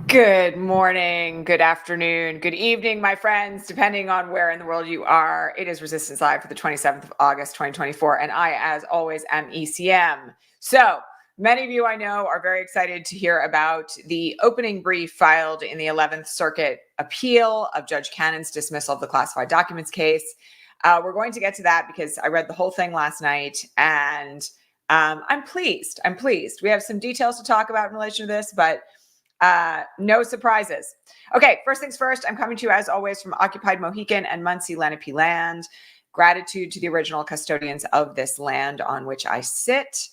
Good morning, good afternoon, good evening, my friends, depending on where in the world you are. It is Resistance Live for the 27th of August, 2024, and I, as always, am ECM. So, many of you I know are very excited to hear about the opening brief filed in the 11th Circuit appeal of Judge Cannon's dismissal of the classified documents case. We're going to get to that because I read the whole thing last night, and I'm pleased. We have some details to talk about in relation to this, but no surprises. Okay, first things first, I'm coming to you as always from Occupied Mohican and Muncie Lenape land. Gratitude to the original custodians of this land on which I sit.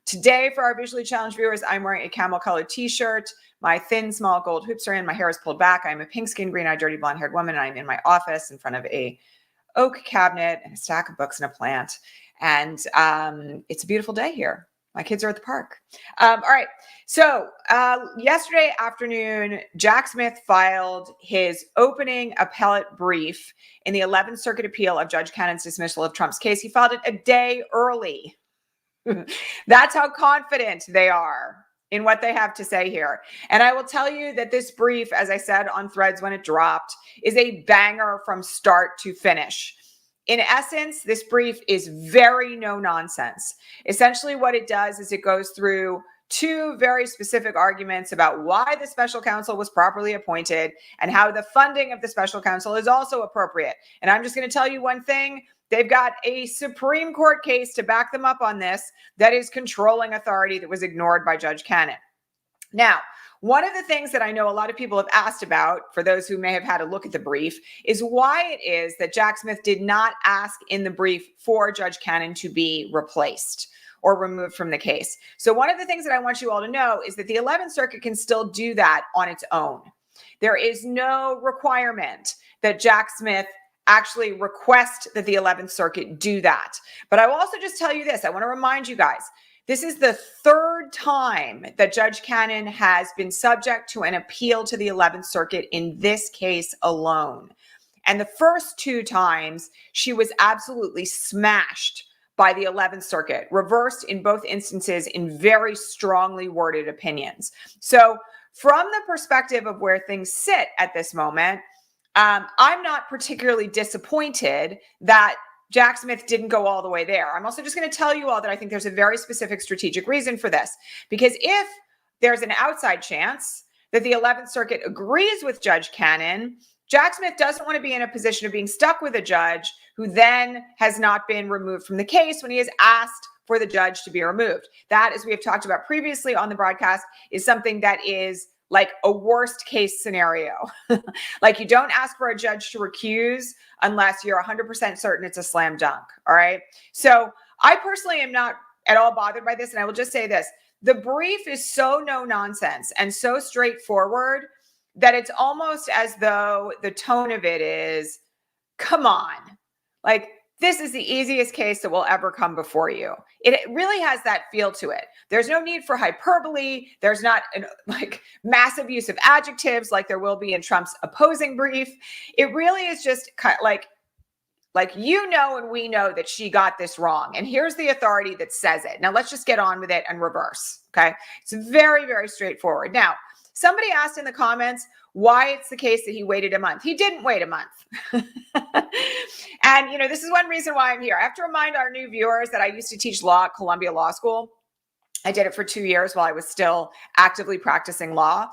Today, for our visually challenged viewers, I'm wearing a camel colored t-shirt. My thin, small gold hoops are in. My hair is pulled back. I'm a pink-skinned, green-eyed, dirty, blonde-haired woman, and I'm in my office in front of a oak cabinet and a stack of books and a plant. And it's a beautiful day here. My kids are at the park. All right. So yesterday afternoon, Jack Smith filed his opening appellate brief in the 11th Circuit appeal of Judge Cannon's dismissal of Trump's case. He filed it a day early. That's how confident they are in what they have to say here. And I will tell you that this brief, as I said on Threads when it dropped, is a banger from start to finish. In essence, this brief is very no nonsense. Essentially, what it does is it goes through two very specific arguments about why the special counsel was properly appointed and how the funding of the special counsel is also appropriate. And I'm just going to tell you one thing. They've got a Supreme Court case to back them up on this that is controlling authority that was ignored by Judge Cannon. Now, one of the things that I know a lot of people have asked about, for those who may have had a look at the brief, is why it is that Jack Smith did not ask in the brief for Judge Cannon to be replaced or removed from the case. So one of the things that I want you all to know is that the 11th Circuit can still do that on its own. There is no requirement that Jack Smith actually request that the 11th Circuit do that. But I will also just tell you this. I want to remind you guys, this is the third time that Judge Cannon has been subject to an appeal to the 11th Circuit in this case alone. And the first two times, she was absolutely smashed by the 11th Circuit, reversed in both instances in very strongly worded opinions. So from the perspective of where things sit at this moment, I'm not particularly disappointed that Jack Smith didn't go all the way there. I'm also just going to tell you all that I think there's a very specific strategic reason for this. Because if there's an outside chance that the 11th Circuit agrees with Judge Cannon, Jack Smith doesn't want to be in a position of being stuck with a judge who then has not been removed from the case when he has asked for the judge to be removed. That, as we have talked about previously on the broadcast, is something that is like a worst case scenario. Like, you don't ask for a judge to recuse unless you're 100% certain it's a slam dunk. All right. So I personally am not at all bothered by this. And I will just say this. The brief is so no nonsense and so straightforward that it's almost as though the tone of it is, come on, like, this is the easiest case that will ever come before you. It really has that feel to it. There's no need for hyperbole. There's not like massive use of adjectives like there will be in Trump's opposing brief. It really is just kind of like you know and we know that she got this wrong. And here's the authority that says it. Now let's just get on with it and reverse. Okay. It's very, very straightforward. Now, somebody asked in the comments why it's the case that he waited a month. He didn't wait a month. And, you know, this is one reason why I'm here. I have to remind our new viewers that I used to teach law at Columbia Law School. I did it for 2 years while I was still actively practicing law.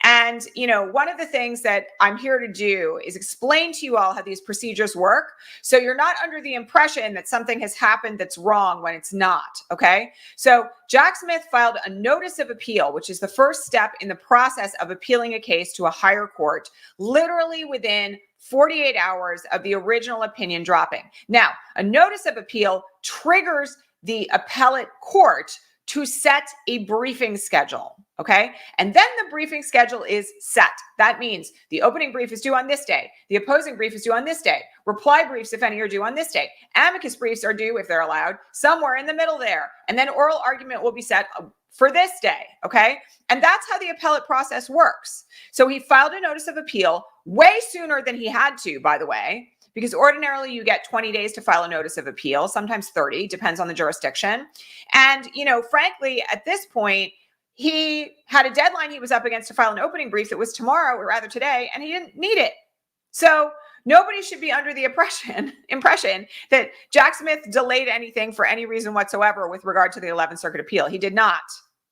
And, you know, one of the things that I'm here to do is explain to you all how these procedures work. So you're not under the impression that something has happened that's wrong when it's not. Okay. So Jack Smith filed a notice of appeal, which is the first step in the process of appealing a case to a higher court, literally within 48 hours of the original opinion dropping. Now, a notice of appeal triggers the appellate court to set a briefing schedule, okay? And then the briefing schedule is set. That means the opening brief is due on this day. The opposing brief is due on this day. Reply briefs, if any, are due on this day. Amicus briefs are due, if they're allowed, somewhere in the middle there. And then oral argument will be set for this day, okay? And that's how the appellate process works. So he filed a notice of appeal way sooner than he had to, by the way, because ordinarily you get 20 days to file a notice of appeal, sometimes 30, depends on the jurisdiction. And, you know, frankly, at this point, he had a deadline he was up against to file an opening brief that was tomorrow, or rather today, and he didn't need it. So nobody should be under the impression that Jack Smith delayed anything for any reason whatsoever with regard to the 11th Circuit appeal. He did not.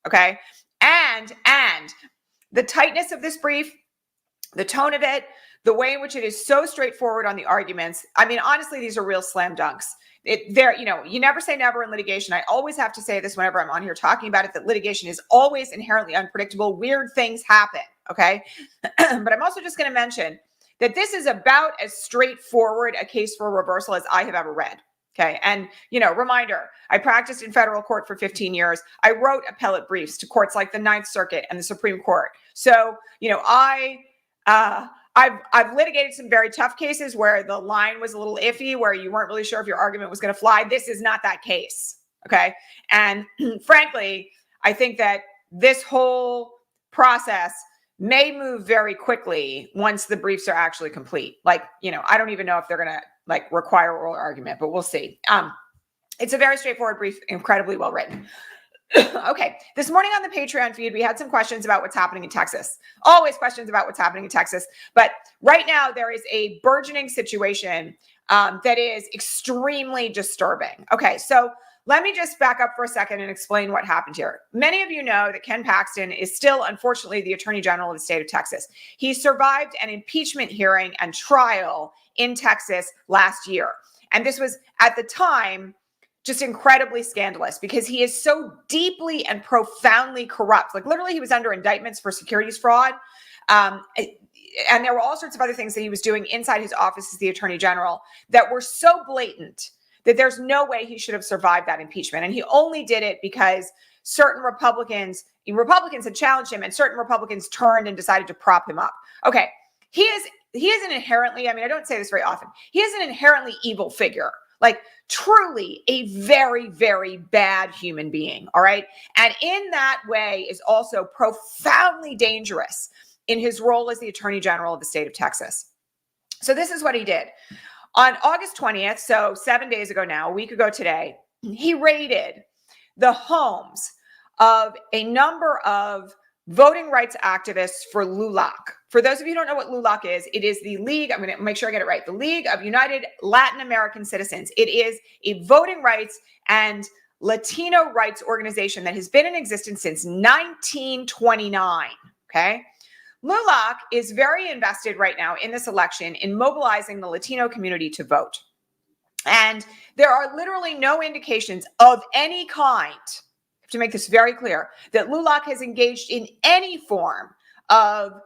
Okay. And the tightness of this brief, the tone of it, the way in which it is so straightforward on the arguments. I mean, honestly, these are real slam dunks. You never say never in litigation. I always have to say this whenever I'm on here talking about it, that litigation is always inherently unpredictable. Weird things happen. Okay. But I'm also just going to mention that this is about as straightforward a case for reversal as I have ever read. Okay. And, reminder, I practiced in federal court for 15 years. I wrote appellate briefs to courts like the Ninth Circuit and the Supreme Court. So, I've litigated some very tough cases where the line was a little iffy, where you weren't really sure if your argument was going to fly. This is not that case. Okay. And frankly, I think that this whole process may move very quickly once the briefs are actually complete. I don't even know if they're going to require oral argument, but we'll see. It's a very straightforward brief, incredibly well written. Okay. This morning on the Patreon feed, we had some questions about what's happening in Texas. Always questions about what's happening in Texas. But right now there is a burgeoning situation that is extremely disturbing. Okay. So let me just back up for a second and explain what happened here. Many of you know that Ken Paxton is still, unfortunately, the Attorney General of the state of Texas. He survived an impeachment hearing and trial in Texas last year. And this was, at the time, just incredibly scandalous because he is so deeply and profoundly corrupt. Literally, he was under indictments for securities fraud. And there were all sorts of other things that he was doing inside his office as the Attorney General that were so blatant that there's no way he should have survived that impeachment. And he only did it because certain Republicans had challenged him, and certain Republicans turned and decided to prop him up. Okay. He is an inherently, I don't say this very often, he is an inherently evil figure, truly a very, very bad human being. All right. And in that way is also profoundly dangerous in his role as the Attorney General of the state of Texas. So this is what he did. On August 20th, so 7 days ago now, a week ago today, he raided the homes of a number of voting rights activists for LULAC. For those of you who don't know what LULAC is, it is the League, I'm going to make sure I get it right, the League of United Latin American Citizens. It is a voting rights and Latino rights organization that has been in existence since 1929, okay? LULAC is very invested right now in this election in mobilizing the Latino community to vote. And there are literally no indications of any kind, to make this very clear, that LULAC has engaged in any form of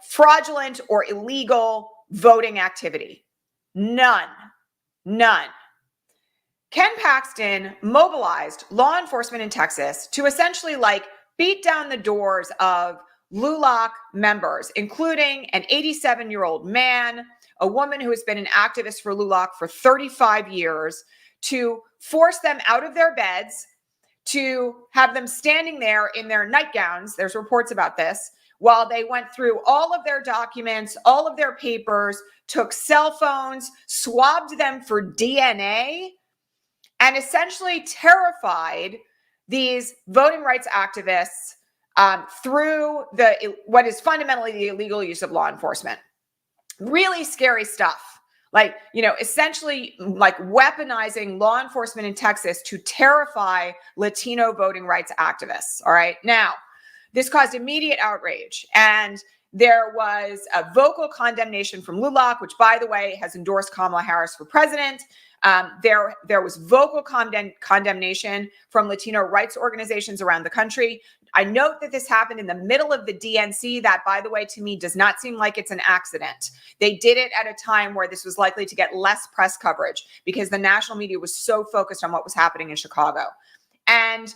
fraudulent or illegal voting activity. None. Ken Paxton mobilized law enforcement in Texas to essentially beat down the doors of LULAC members, including an 87-year-old man, a woman who has been an activist for LULAC for 35 years, to force them out of their beds, to have them standing there in their nightgowns, there's reports about this, while they went through all of their documents, all of their papers, took cell phones, swabbed them for DNA, and essentially terrified these voting rights activists through what is fundamentally the illegal use of law enforcement. Really scary stuff. Essentially weaponizing law enforcement in Texas to terrify Latino voting rights activists. All right. Now, this caused immediate outrage, and there was a vocal condemnation from LULAC, which, by the way, has endorsed Kamala Harris for president. There was vocal condemnation from Latino rights organizations around the country. I note that this happened in the middle of the DNC. That, by the way, to me, does not seem like it's an accident. They did it at a time where this was likely to get less press coverage because the national media was so focused on what was happening in Chicago. And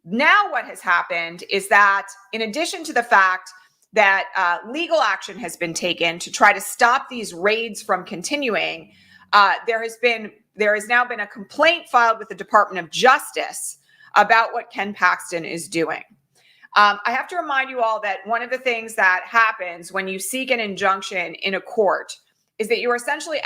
now what has happened is that, in addition to the fact that legal action has been taken to try to stop these raids from continuing, there has now been a complaint filed with the Department of Justice about what Ken Paxton is doing. I have to remind you all that one of the things that happens when you seek an injunction in a court is that you're essentially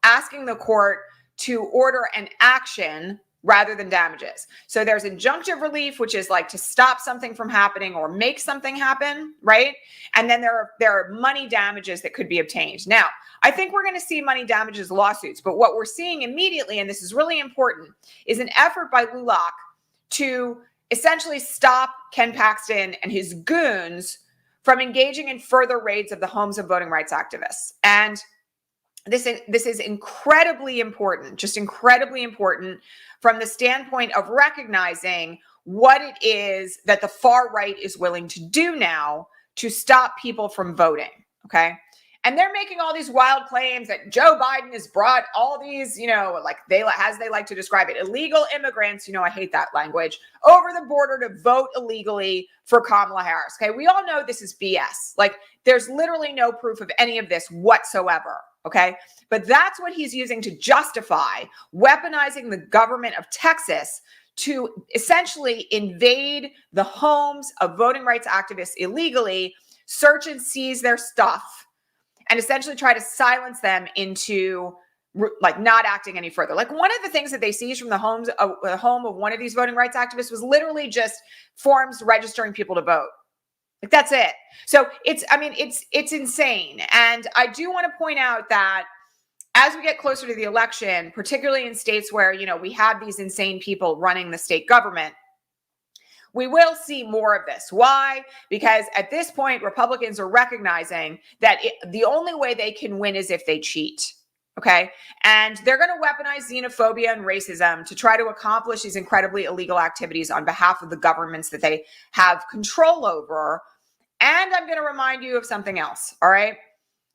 asking the court to order an action rather than damages. So there's injunctive relief, which is like to stop something from happening or make something happen, right? And then there are money damages that could be obtained. Now, I think we're going to see money damages lawsuits, but what we're seeing immediately, and this is really important, is an effort by LULAC to essentially stop Ken Paxton and his goons from engaging in further raids of the homes of voting rights activists. And this is incredibly important, just incredibly important from the standpoint of recognizing what it is that the far right is willing to do now to stop people from voting, okay? And they're making all these wild claims that Joe Biden has brought all these, like as they like to describe it, illegal immigrants, I hate that language, over the border to vote illegally for Kamala Harris. Okay, we all know this is BS. Like, there's literally no proof of any of this whatsoever. Okay, but that's what he's using to justify weaponizing the government of Texas to essentially invade the homes of voting rights activists illegally, search and seize their stuff, and essentially try to silence them into like not acting any further. Like, one of the things that they seized from the home of one of these voting rights activists was literally just forms registering people to vote. Like, that's it. So it's insane. And I do want to point out that as we get closer to the election, particularly in states where, we have these insane people running the state government, we will see more of this. Why? Because at this point, Republicans are recognizing that the only way they can win is if they cheat. Okay. And they're going to weaponize xenophobia and racism to try to accomplish these incredibly illegal activities on behalf of the governments that they have control over. And I'm going to remind you of something else. All right.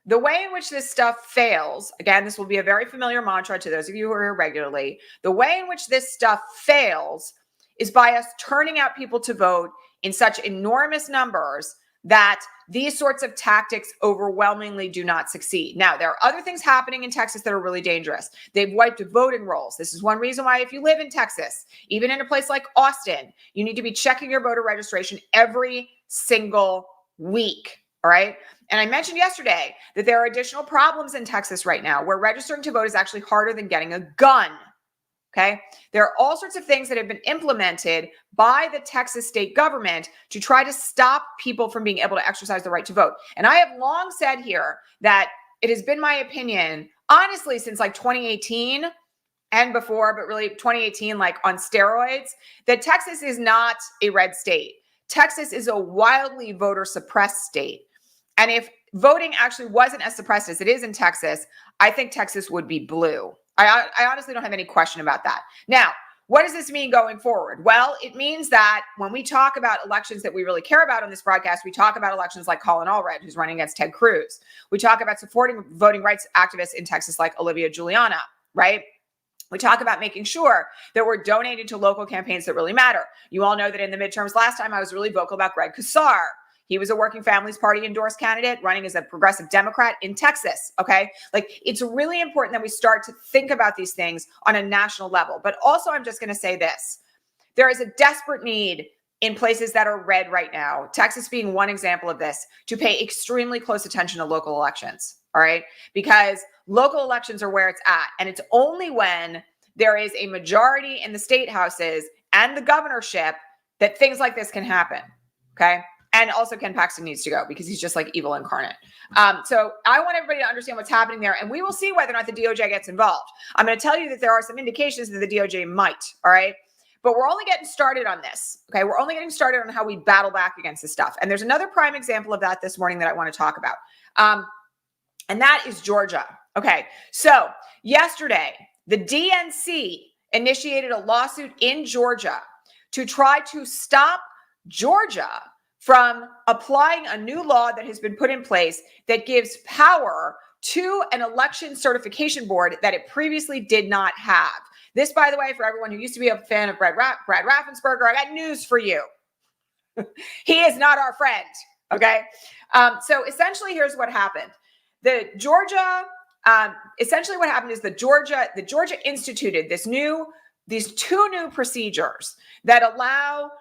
The way in which this stuff fails, again, this will be a very familiar mantra to those of you who are here regularly. The way in which this stuff fails is by us turning out people to vote in such enormous numbers that these sorts of tactics overwhelmingly do not succeed. Now, there are other things happening in Texas that are really dangerous. They've wiped voting rolls. This is one reason why, if you live in Texas, even in a place like Austin, you need to be checking your voter registration every single week. All right. And I mentioned yesterday that there are additional problems in Texas right now where registering to vote is actually harder than getting a gun. Okay. There are all sorts of things that have been implemented by the Texas state government to try to stop people from being able to exercise the right to vote. And I have long said here that it has been my opinion, honestly, since like 2018 and before, but really 2018, like on steroids, that Texas is not a red state. Texas is a wildly voter suppressed state. And if voting actually wasn't as suppressed as it is in Texas, I think Texas would be blue. I honestly don't have any question about that. Now, what does this mean going forward? Well, it means that when we talk about elections that we really care about on this broadcast, we talk about elections like Colin Allred, who's running against Ted Cruz. We talk about supporting voting rights activists in Texas like Olivia Juliana, right? We talk about making sure that we're donating to local campaigns that really matter. You all know that in the midterms last time, I was really vocal about Greg Casar. He was a Working Families Party endorsed candidate running as a progressive Democrat in Texas. Okay. Like, it's really important that we start to think about these things on a national level. But also, I'm just going to say this. There is a desperate need in places that are red right now, Texas being one example of this, to pay extremely close attention to local elections. All right. Because local elections are where it's at. And it's only when there is a majority in the state houses and the governorship that things like this can happen. Okay. And also, Ken Paxton needs to go because he's just like evil incarnate. So I want everybody to understand what's happening there, and we will see whether or not the DOJ gets involved. I'm going to tell you that there are some indications that the DOJ might, all right? But we're only getting started on this, okay? We're only getting started on how we battle back against this stuff. And there's another prime example of that this morning that I want to talk about, and that is Georgia. Okay, so yesterday, the DNC initiated a lawsuit in Georgia to try to stop Georgia from applying a new law that has been put in place that gives power to an election certification board that it previously did not have. This, by the way, for everyone who used to be a fan of Brad Raffensperger, I got news for you. He is not our friend, okay? So essentially, here's what happened. Essentially what happened is the Georgia instituted these two new procedures that allow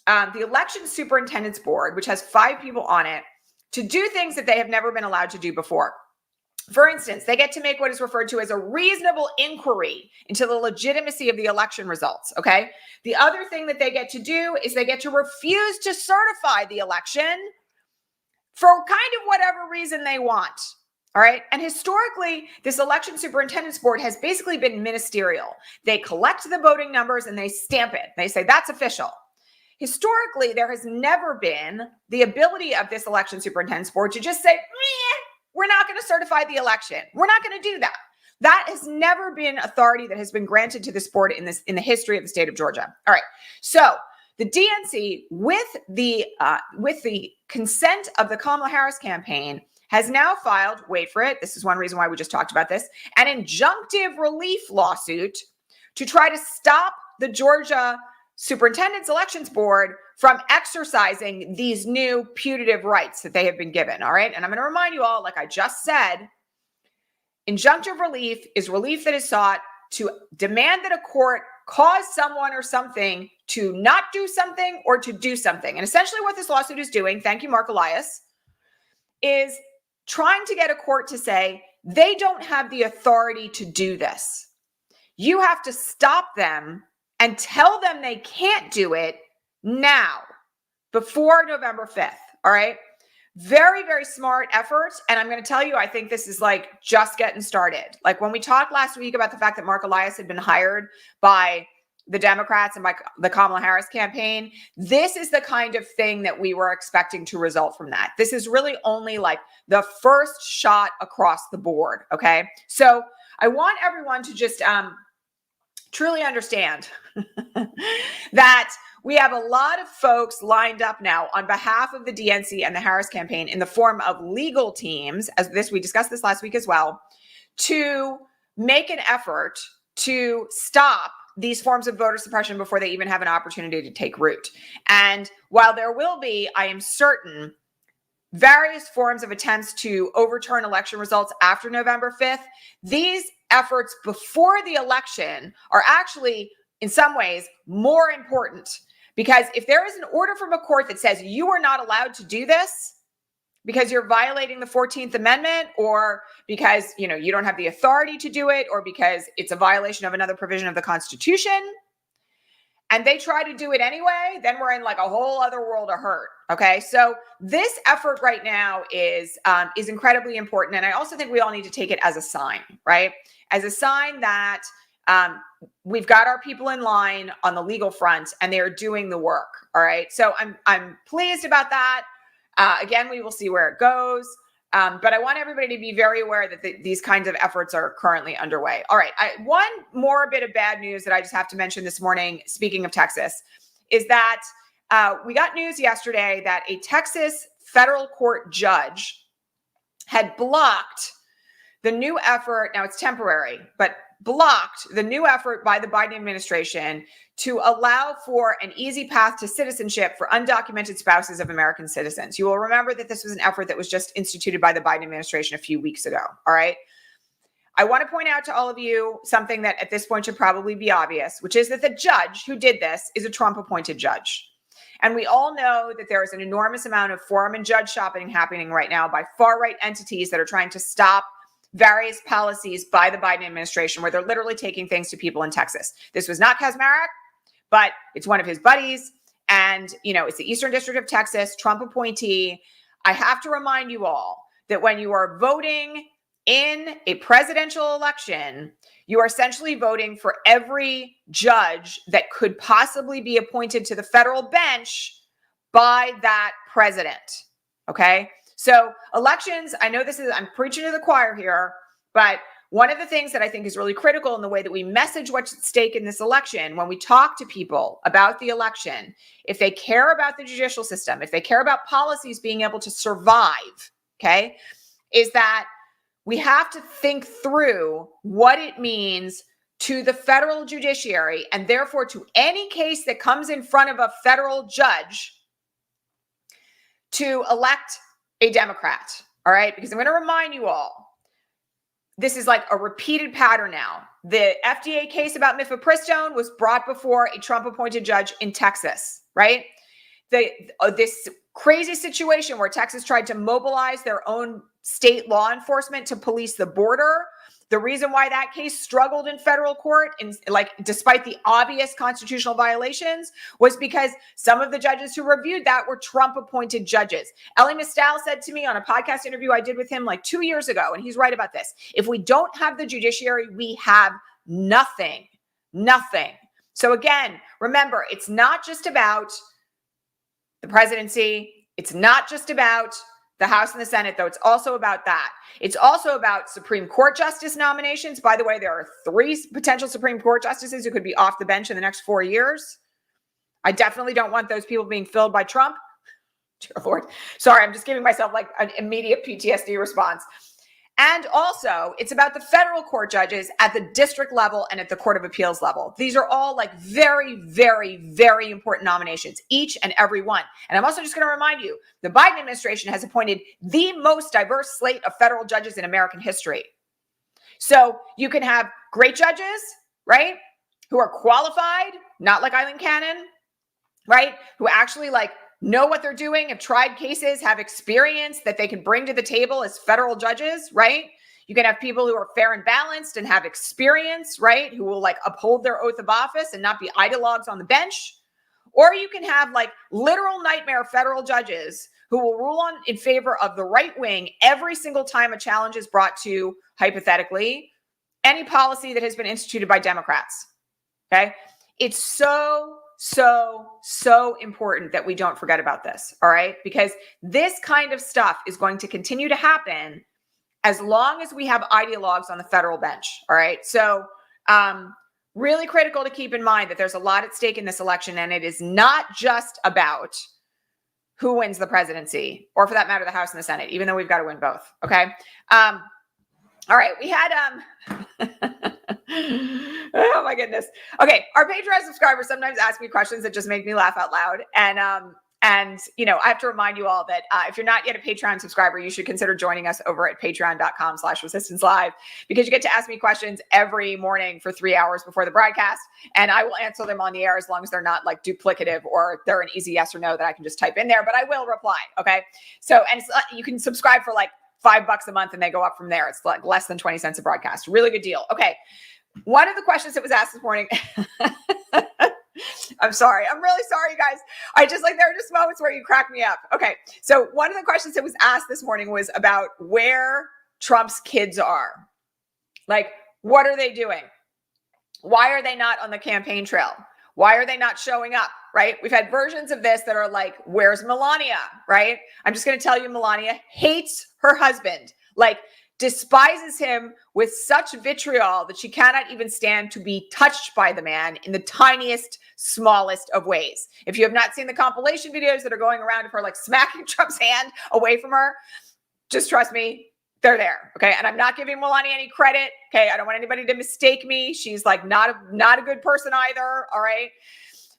the election superintendence board, which has 5 people on it, to do things that they have never been allowed to do before. For instance, they get to make what is referred to as a reasonable inquiry into the legitimacy of the election results, okay? The other thing that they get to do is they get to refuse to certify the election for kind of whatever reason they want, all right? And historically, this election superintendence board has basically been ministerial. They collect the voting numbers and they stamp it. They say, that's official. Historically, there has never been the ability of this election superintendence board to just say, we're not going to certify the election. We're not going to do that. That has never been authority that has been granted to this board in the history of the state of Georgia. All right. So the DNC, with the consent of the Kamala Harris campaign, has now filed, wait for it, this is one reason why we just talked about this, an injunctive relief lawsuit to try to stop the Georgia Superintendent's Elections Board from exercising these new putative rights that they have been given, all right? And I'm going to remind you all, like I just said, injunctive relief is relief that is sought to demand that a court cause someone or something to not do something or to do something. And essentially what this lawsuit is doing, thank you, Mark Elias, is trying to get a court to say they don't have the authority to do this. You have to stop them and tell them they can't do it now, before November 5th, all right? Very, very smart efforts. And I'm going to tell you, I think this is like just getting started. Like when we talked last week about the fact that Mark Elias had been hired by the Democrats and by the Kamala Harris campaign, this is the kind of thing that we were expecting to result from that. This is really only like the first shot across the board, okay? So I want everyone to just truly understand that we have a lot of folks lined up now on behalf of the DNC and the Harris campaign in the form of legal teams, we discussed this last week as well, to make an effort to stop these forms of voter suppression before they even have an opportunity to take root. And while there will be, I am certain, various forms of attempts to overturn election results after November 5th, these efforts before the election are actually, in some ways, more important. Because if there is an order from a court that says you are not allowed to do this because you're violating the 14th Amendment, or because you don't have the authority to do it, or because it's a violation of another provision of the Constitution, and they try to do it anyway, then we're in like a whole other world of hurt. Okay, so this effort right now is incredibly important, and I also think we all need to take it as a sign, right? As a sign that we've got our people in line on the legal front, and they are doing the work. All right, so I'm pleased about that. Again, we will see where it goes. But I want everybody to be very aware that these kinds of efforts are currently underway. All right. One more bit of bad news that I just have to mention this morning, speaking of Texas, is that we got news yesterday that a Texas federal court judge had blocked the new effort. Now it's temporary, but blocked the new effort by the Biden administration to allow for an easy path to citizenship for undocumented spouses of American citizens. You will remember that this was an effort that was just instituted by the Biden administration a few weeks ago. All right. I want to point out to all of you something that at this point should probably be obvious, which is that the judge who did this is a Trump appointed judge. And we all know that there is an enormous amount of forum and judge shopping happening right now by far right entities that are trying to stop various policies by the Biden administration, where they're literally taking things to people in Texas. This was not Kaczmarek, but it's one of his buddies. And, it's the Eastern District of Texas, Trump appointee. I have to remind you all that when you are voting in a presidential election, you are essentially voting for every judge that could possibly be appointed to the federal bench by that president. Okay. So elections, I know I'm preaching to the choir here, but one of the things that I think is really critical in the way that we message what's at stake in this election, when we talk to people about the election, if they care about the judicial system, if they care about policies being able to survive, okay, is that we have to think through what it means to the federal judiciary, and therefore to any case that comes in front of a federal judge, to elect a Democrat. All right, because I'm going to remind you all, this is like a repeated pattern now. The FDA case about mifepristone was brought before a Trump-appointed judge in Texas, right? This crazy situation where Texas tried to mobilize their own state law enforcement to police the border. The reason why that case struggled in federal court, and despite the obvious constitutional violations, was because some of the judges who reviewed that were Trump-appointed judges. Elie Mystal said to me on a podcast interview I did with him like 2 years ago, and he's right about this: if we don't have the judiciary, we have nothing. Nothing. So again, remember, it's not just about the presidency. It's not just about the House and the Senate, though. It's also about that. It's also about Supreme Court justice nominations. By the way, there are 3 potential Supreme Court justices who could be off the bench in the next 4 years. I definitely don't want those people being filled by Trump. Dear Lord. Sorry, I'm just giving myself like an immediate PTSD response. And also, it's about the federal court judges at the district level and at the Court of Appeals level. These are all like very, very, very important nominations, each and every one. And I'm also just going to remind you, the Biden administration has appointed the most diverse slate of federal judges in American history. So you can have great judges, right, who are qualified, not like Eileen Cannon, right, who actually know what they're doing, have tried cases, have experience that they can bring to the table as federal judges, right? You can have people who are fair and balanced and have experience, right? Who will uphold their oath of office and not be ideologues on the bench. Or you can have literal nightmare federal judges who will rule in favor of the right wing every single time a challenge is brought to, hypothetically, any policy that has been instituted by Democrats. Okay? It's so important that we don't forget about this, all right? Because this kind of stuff is going to continue to happen as long as we have ideologues on the federal bench, all right? So really critical to keep in mind that there's a lot at stake in this election, and it is not just about who wins the presidency, or for that matter, the House and the Senate, even though we've got to win both, okay? All right, we had oh my goodness. Okay, our Patreon subscribers sometimes ask me questions that just make me laugh out loud. And I have to remind you all that if you're not yet a Patreon subscriber, you should consider joining us over at patreon.com/resistancelive, because you get to ask me questions every morning for 3 hours before the broadcast, and I will answer them on the air as long as they're not duplicative or they're an easy yes or no that I can just type in there, but I will reply. Okay. So, and you can subscribe for $5 a month, and they go up from there. It's less than 20 cents a broadcast. Really good deal. Okay. One of the questions that was asked this morning, I'm sorry. I'm really sorry, you guys. There are just moments where you crack me up. Okay. So one of the questions that was asked this morning was about where Trump's kids are. What are they doing? Why are they not on the campaign trail? Why are they not showing up, right? We've had versions of this that are where's Melania, right? I'm just going to tell you, Melania hates her husband, despises him with such vitriol that she cannot even stand to be touched by the man in the tiniest, smallest of ways. If you have not seen the compilation videos that are going around of her smacking Trump's hand away from her, just trust me, they're there. Okay. And I'm not giving Melania any credit. Okay. I don't want anybody to mistake me. She's not a good person either. All right.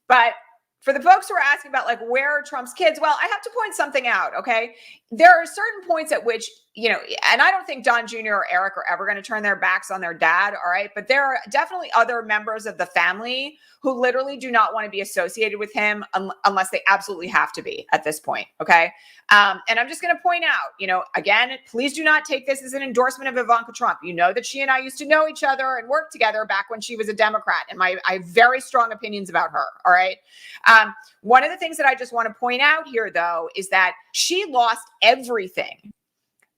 But for the folks who are asking about where are Trump's kids? Well, I have to point something out. Okay. There are certain points at which, and I don't think Don Jr. or Eric are ever going to turn their backs on their dad. All right. But there are definitely other members of the family who literally do not want to be associated with him unless they absolutely have to be at this point. Okay. And I'm just going to point out, again, please do not take this as an endorsement of Ivanka Trump. You know that she and I used to know each other and work together back when she was a Democrat, and I have very strong opinions about her. All right. One of the things that I just want to point out here, though, is that she lost everything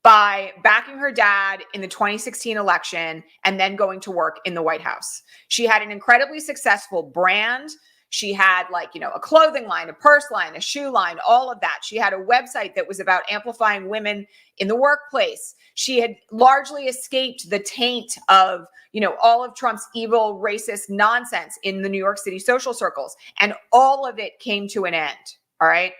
by backing her dad in the 2016 election and then going to work in the White House. She had an incredibly successful brand. She had a clothing line, a purse line, a shoe line, all of that. She had a website that was about amplifying women in the workplace. She had largely escaped the taint of, all of Trump's evil, racist nonsense in the New York City social circles. And all of it came to an end. All right.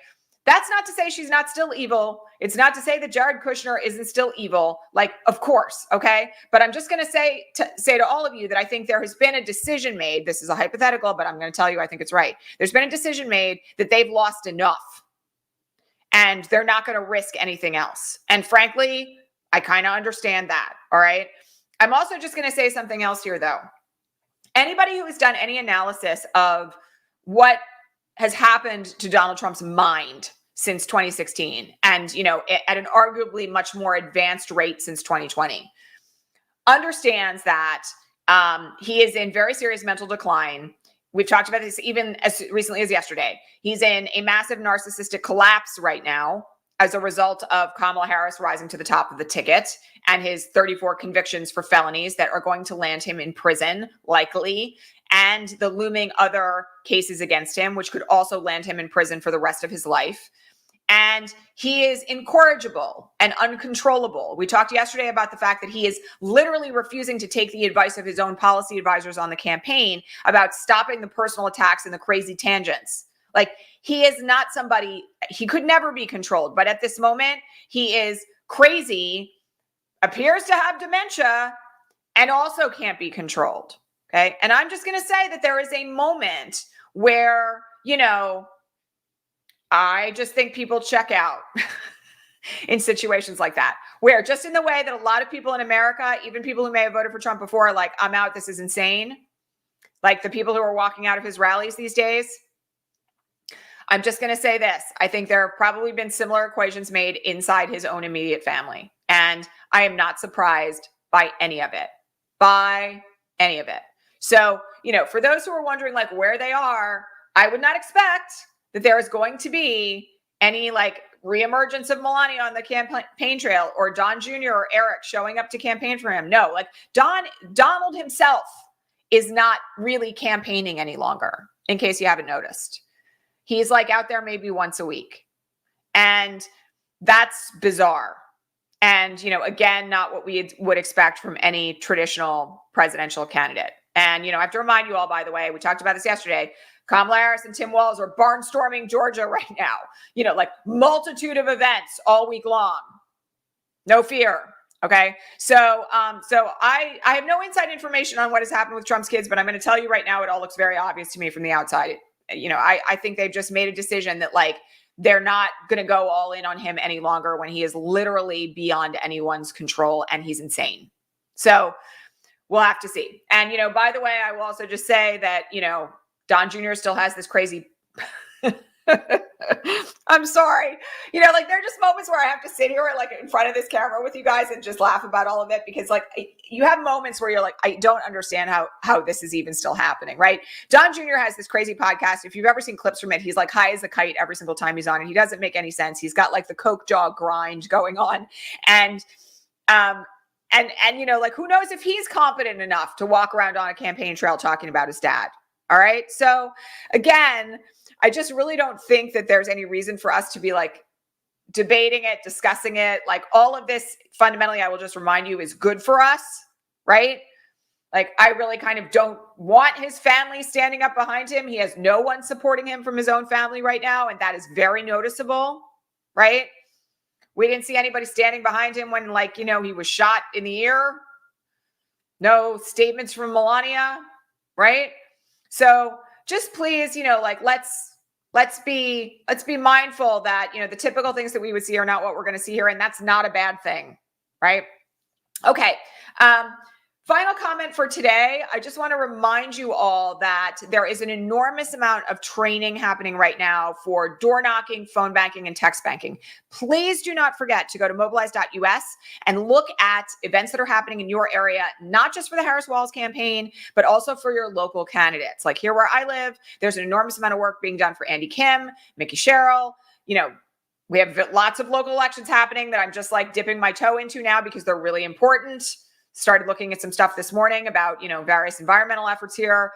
That's not to say she's not still evil. It's not to say that Jared Kushner isn't still evil. Of course, okay? But I'm just going to say to all of you that I think there has been a decision made. This is a hypothetical, but I'm going to tell you I think it's right. There's been a decision made that they've lost enough, and they're not going to risk anything else. And frankly, I kind of understand that, all right? I'm also just going to say something else here, though. Anybody who has done any analysis of what has happened to Donald Trump's mind since 2016, and, you know, at an arguably much more advanced rate since 2020, understands that he is in very serious mental decline. We've talked about this even as recently as yesterday. He's in a massive narcissistic collapse right now as a result of Kamala Harris rising to the top of the ticket and his 34 convictions for felonies that are going to land him in prison, likely, and the looming other cases against him, which could also land him in prison for the rest of his life. And he is incorrigible and uncontrollable. We talked yesterday about the fact that he is literally refusing to take the advice of his own policy advisors on the campaign about stopping the personal attacks and the crazy tangents. Like, he is not somebody, he could never be controlled. But at this moment, he is crazy, appears to have dementia, and also can't be controlled. Okay. And I'm just going to say that there is a moment where, you know, I just think people check out in situations like that, where just in the way that a lot of people in America, even people who may have voted for Trump before, are like, I'm out, this is insane. Like the people who are walking out of his rallies these days. I'm just going to say this. I think there have probably been similar equations made inside his own immediate family. And I am not surprised by any of it. So, you know, for those who are wondering like where they are, I would not expect that there is going to be any like reemergence of Melania on the campaign trail, or Don Jr. or Eric showing up to campaign for him. No, like Donald himself is not really campaigning any longer, in case you haven't noticed. He's like out there maybe once a week. And that's bizarre. And, you know, again, not what we would expect from any traditional presidential candidate. And, you know, I have to remind you all, by the way, we talked about this yesterday, Kamala Harris and Tim Walz are barnstorming Georgia right now. You know, like multitude of events all week long. No fear. Okay. So I have no inside information on what has happened with Trump's kids, but I'm going to tell you right now, it all looks very obvious to me from the outside. You know, I think they've just made a decision that like, they're not going to go all in on him any longer when he is literally beyond anyone's control and he's insane. So we'll have to see. And, you know, by the way, I will also just say that, you know, Don Jr. still has this crazy, I'm sorry. You know, like there are just moments where I have to sit here like in front of this camera with you guys and just laugh about all of it, because like you have moments where you're like, I don't understand how this is even still happening, right? Don Jr. has this crazy podcast. If you've ever seen clips from it, he's like high as a kite every single time he's on it. He doesn't make any sense. He's got like the Coke jaw grind going on. And you know, like who knows if he's competent enough to walk around on a campaign trail talking about his dad. All right. So again, I just really don't think that there's any reason for us to be like debating it, discussing it. Like all of this fundamentally, I will just remind you, is good for us, right? Like I really kind of don't want his family standing up behind him. He has no one supporting him from his own family right now. And that is very noticeable, right? We didn't see anybody standing behind him when like, you know, he was shot in the ear. No statements from Melania, right? So just please, you know, like let's be mindful that, you know, the typical things that we would see are not what we're going to see here. And that's not a bad thing. Right. Okay. Final comment for today. I just want to remind you all that there is an enormous amount of training happening right now for door knocking, phone banking, and text banking. Please do not forget to go to mobilize.us and look at events that are happening in your area, not just for the Harris-Walz campaign, but also for your local candidates. Like here where I live, there's an enormous amount of work being done for Andy Kim, Mickey Sherrill. You know, we have lots of local elections happening that I'm just like dipping my toe into now because they're really important. Started looking at some stuff this morning about, you know, various environmental efforts here.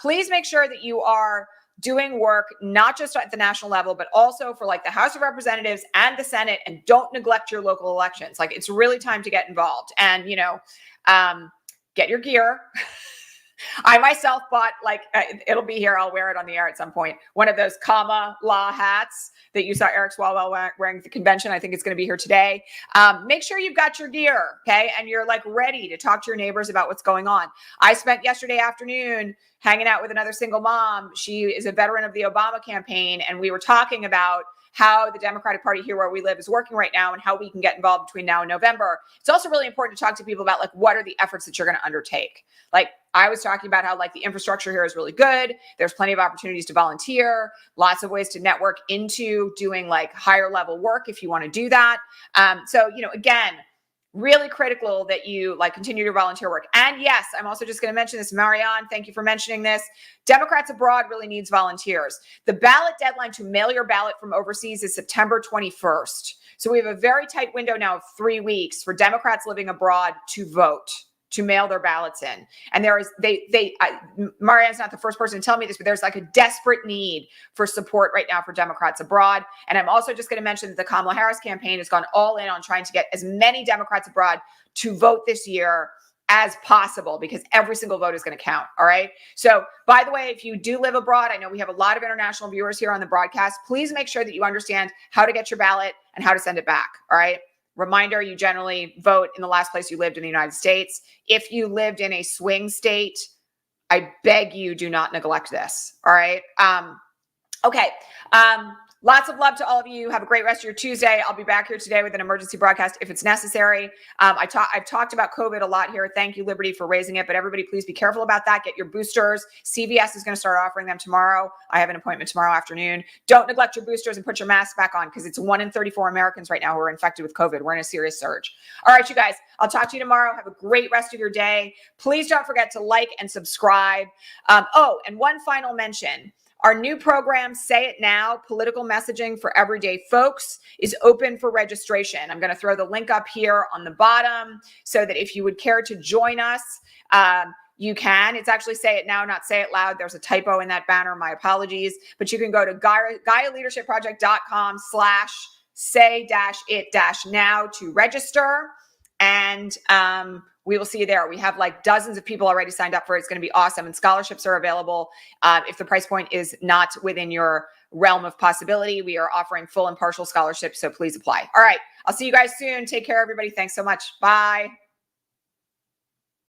Please make sure that you are doing work, not just at the national level, but also for like the House of Representatives and the Senate, and don't neglect your local elections. Like it's really time to get involved and, you know, get your gear. I myself bought like, it'll be here. I'll wear it on the air at some point. One of those comma law hats that you saw Eric Swalwell wearing at the convention. I think it's going to be here today. Make sure you've got your gear. Okay. And you're like ready to talk to your neighbors about what's going on. I spent yesterday afternoon hanging out with another single mom. She is a veteran of the Obama campaign. And we were talking about how the Democratic Party here where we live is working right now and how we can get involved between now and November. It's also really important to talk to people about like what are the efforts that you're going to undertake. Like I was talking about how like the infrastructure here is really good. There's plenty of opportunities to volunteer, lots of ways to network into doing like higher level work if you want to do that. So, you know, again, really critical that you like continue your volunteer work. And yes, I'm also just going to mention this, Marianne, thank you for mentioning this. Democrats abroad really needs volunteers. The ballot deadline to mail your ballot from overseas is September 21st. So we have a very tight window now of 3 weeks for Democrats living abroad to vote, to mail their ballots in. And there is, Marianne's not the first person to tell me this, but there's like a desperate need for support right now for Democrats abroad. And I'm also just going to mention that the Kamala Harris campaign has gone all in on trying to get as many Democrats abroad to vote this year as possible, because every single vote is going to count. All right. So by the way, if you do live abroad, I know we have a lot of international viewers here on the broadcast. Please make sure that you understand how to get your ballot and how to send it back. All right. Reminder, you generally vote in the last place you lived in the United States. If you lived in a swing state, I beg you, do not neglect this. All right. Okay. Lots of love to all of you. Have a great rest of your Tuesday. I'll be back here today with an emergency broadcast if it's necessary. I've talked about COVID a lot here. Thank you, Liberty, for raising it. But everybody, please be careful about that. Get your boosters. CVS is going to start offering them tomorrow. I have an appointment tomorrow afternoon. Don't neglect your boosters and put your masks back on, because it's 1 in 34 Americans right now who are infected with COVID. We're in a serious surge. All right, you guys, I'll talk to you tomorrow. Have a great rest of your day. Please don't forget to like and subscribe. Oh, and one final mention. Our new program, Say It Now, Political Messaging for Everyday Folks, is open for registration. I'm going to throw the link up here on the bottom so that if you would care to join us, you can. It's actually Say It Now, not Say It Loud. There's a typo in that banner. My apologies. But you can go to GaiaLeadershipProject.com/say-it-now to register. And we will see you there. We have like dozens of people already signed up for it. It's going to be awesome. And scholarships are available. If the price point is not within your realm of possibility, we are offering full and partial scholarships. So please apply. All right. I'll see you guys soon. Take care, everybody. Thanks so much. Bye.